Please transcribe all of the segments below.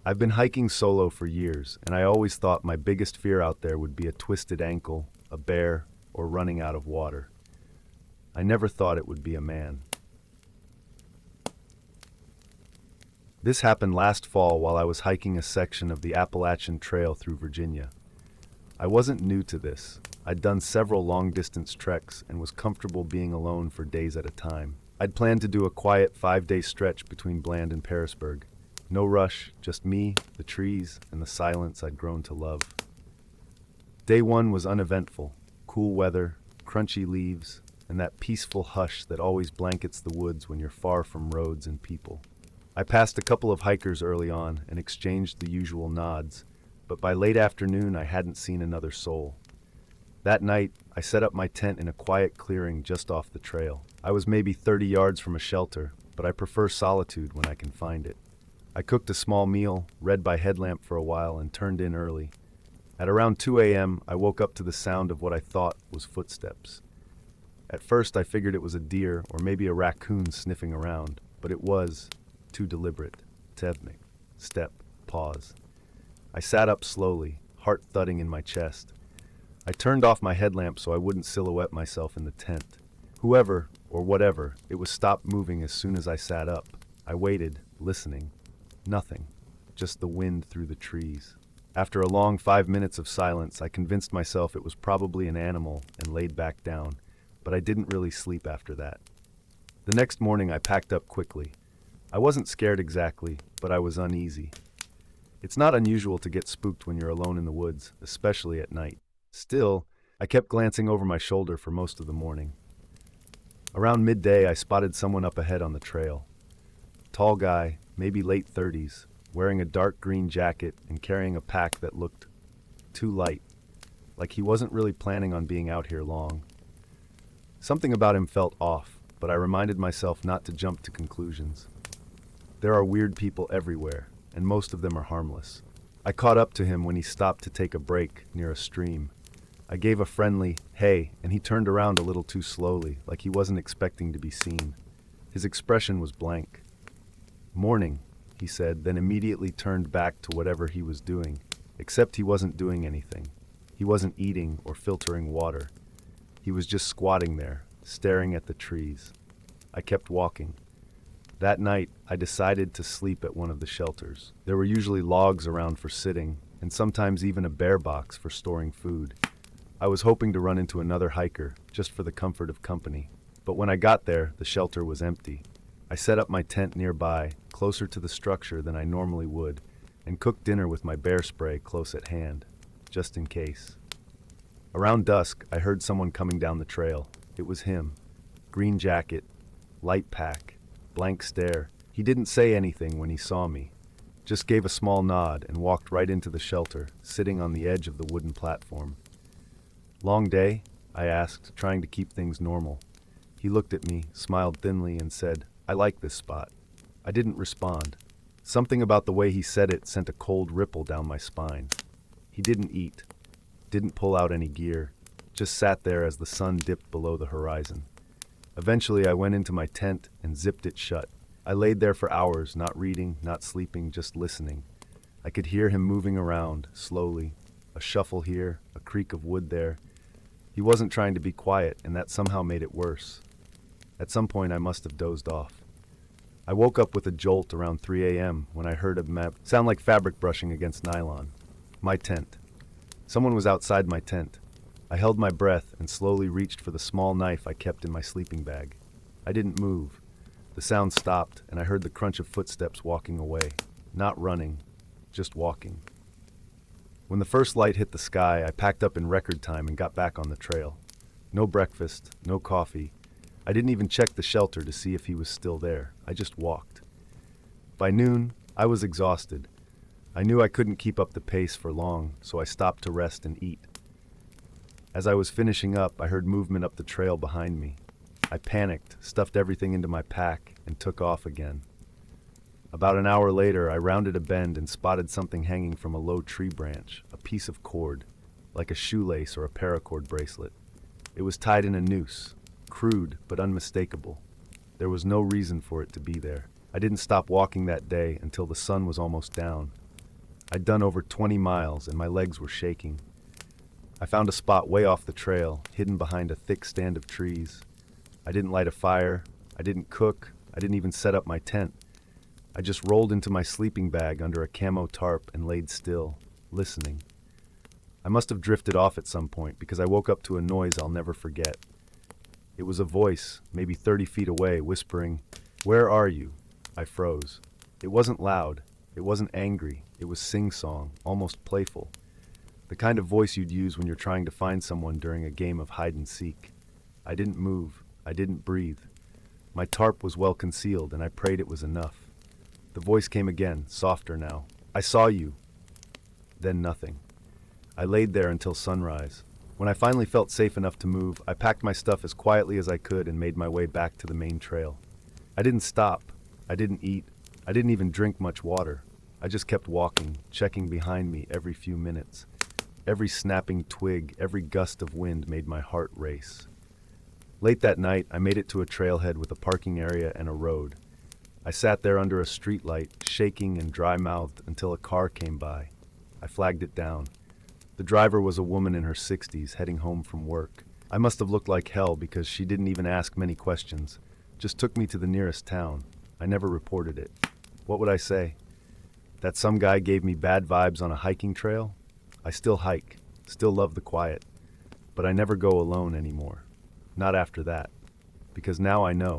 I've been hiking solo for years, and I always thought my biggest fear out there would be a twisted ankle, a bear, or running out of water. I never thought it would be a man. This happened last fall while I was hiking a section of the Appalachian Trail through Virginia. I wasn't new to this. I'd done several long-distance treks and was comfortable being alone for days at a time. I'd planned to do a quiet 5-day stretch between Bland and Pearisburg. No rush, just me, the trees, and the silence I'd grown to love. Day one was uneventful. Cool weather, crunchy leaves, and that peaceful hush that always blankets the woods when you're far from roads and people. I passed a couple of hikers early on and exchanged the usual nods, but by late afternoon I hadn't seen another soul. That night, I set up my tent in a quiet clearing just off the trail. I was maybe 30 yards from a shelter, but I prefer solitude when I can find it. I cooked a small meal, read by headlamp for a while, and turned in early. At around 2 a.m., I woke up to the sound of what I thought was footsteps. At first, I figured it was a deer or maybe a raccoon sniffing around, but it was too deliberate. Tevnik. Step. Pause. I sat up slowly, heart thudding in my chest. I turned off my headlamp so I wouldn't silhouette myself in the tent. Whoever, or whatever, it was stopped moving as soon as I sat up. I waited, listening. Nothing. Just the wind through the trees. After a long 5 minutes of silence, I convinced myself it was probably an animal and laid back down, but I didn't really sleep after that. The next morning I packed up quickly. I wasn't scared exactly, but I was uneasy. It's not unusual to get spooked when you're alone in the woods, especially at night. Still, I kept glancing over my shoulder for most of the morning. Around midday, I spotted someone up ahead on the trail. Tall guy, maybe late 30s, wearing a dark green jacket and carrying a pack that looked too light, like he wasn't really planning on being out here long. Something about him felt off, but I reminded myself not to jump to conclusions. There are weird people everywhere, and most of them are harmless. I caught up to him when he stopped to take a break near a stream. I gave a friendly, "Hey," and he turned around a little too slowly, like he wasn't expecting to be seen. His expression was blank. "Morning," he said, then immediately turned back to whatever he was doing, except he wasn't doing anything. He wasn't eating or filtering water. He was just squatting there, staring at the trees. I kept walking. That night, I decided to sleep at one of the shelters. There were usually logs around for sitting, and sometimes even a bear box for storing food. I was hoping to run into another hiker, just for the comfort of company. But when I got there, the shelter was empty. I set up my tent nearby, closer to the structure than I normally would, and cooked dinner with my bear spray close at hand, just in case. Around dusk, I heard someone coming down the trail. It was him. Green jacket, light pack, blank stare. He didn't say anything when he saw me, just gave a small nod and walked right into the shelter, sitting on the edge of the wooden platform. "Long day?" I asked, trying to keep things normal. He looked at me, smiled thinly, and said, "I like this spot." I didn't respond. Something about the way he said it sent a cold ripple down my spine. He didn't eat, didn't pull out any gear, just sat there as the sun dipped below the horizon. Eventually, I went into my tent and zipped it shut. I laid there for hours, not reading, not sleeping, just listening. I could hear him moving around, slowly. A shuffle here, a creak of wood there. He wasn't trying to be quiet, and that somehow made it worse. At some point, I must have dozed off. I woke up with a jolt around 3 a.m. when I heard a sound like fabric brushing against nylon. My tent. Someone was outside my tent. I held my breath and slowly reached for the small knife I kept in my sleeping bag. I didn't move. The sound stopped, and I heard the crunch of footsteps walking away. Not running, just walking. When the first light hit the sky, I packed up in record time and got back on the trail. No breakfast, no coffee. I didn't even check the shelter to see if he was still there. I just walked. By noon, I was exhausted. I knew I couldn't keep up the pace for long, so I stopped to rest and eat. As I was finishing up, I heard movement up the trail behind me. I panicked, stuffed everything into my pack, and took off again. About an hour later, I rounded a bend and spotted something hanging from a low tree branch, a piece of cord, like a shoelace or a paracord bracelet. It was tied in a noose, crude but unmistakable. There was no reason for it to be there. I didn't stop walking that day until the sun was almost down. I'd done over 20 miles and my legs were shaking. I found a spot way off the trail, hidden behind a thick stand of trees. I didn't light a fire, I didn't cook, I didn't even set up my tent. I just rolled into my sleeping bag under a camo tarp and laid still, listening. I must have drifted off at some point because I woke up to a noise I'll never forget. It was a voice, maybe 30 feet away, whispering, "Where are you?" I froze. It wasn't loud, it wasn't angry, it was sing-song, almost playful. The kind of voice you'd use when you're trying to find someone during a game of hide-and-seek. I didn't move, I didn't breathe. My tarp was well concealed and I prayed it was enough. The voice came again, softer now. "I saw you." Then nothing. I laid there until sunrise. When I finally felt safe enough to move, I packed my stuff as quietly as I could and made my way back to the main trail. I didn't stop. I didn't eat. I didn't even drink much water. I just kept walking, checking behind me every few minutes. Every snapping twig, every gust of wind made my heart race. Late that night, I made it to a trailhead with a parking area and a road. I sat there under a streetlight, shaking and dry-mouthed until a car came by. I flagged it down. The driver was a woman in her 60s heading home from work. I must have looked like hell because she didn't even ask many questions, just took me to the nearest town. I never reported it. What would I say? That some guy gave me bad vibes on a hiking trail? I still hike, still love the quiet, but I never go alone anymore. Not after that. Because now I know,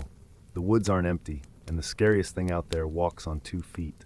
the woods aren't empty, and the scariest thing out there walks on 2 feet.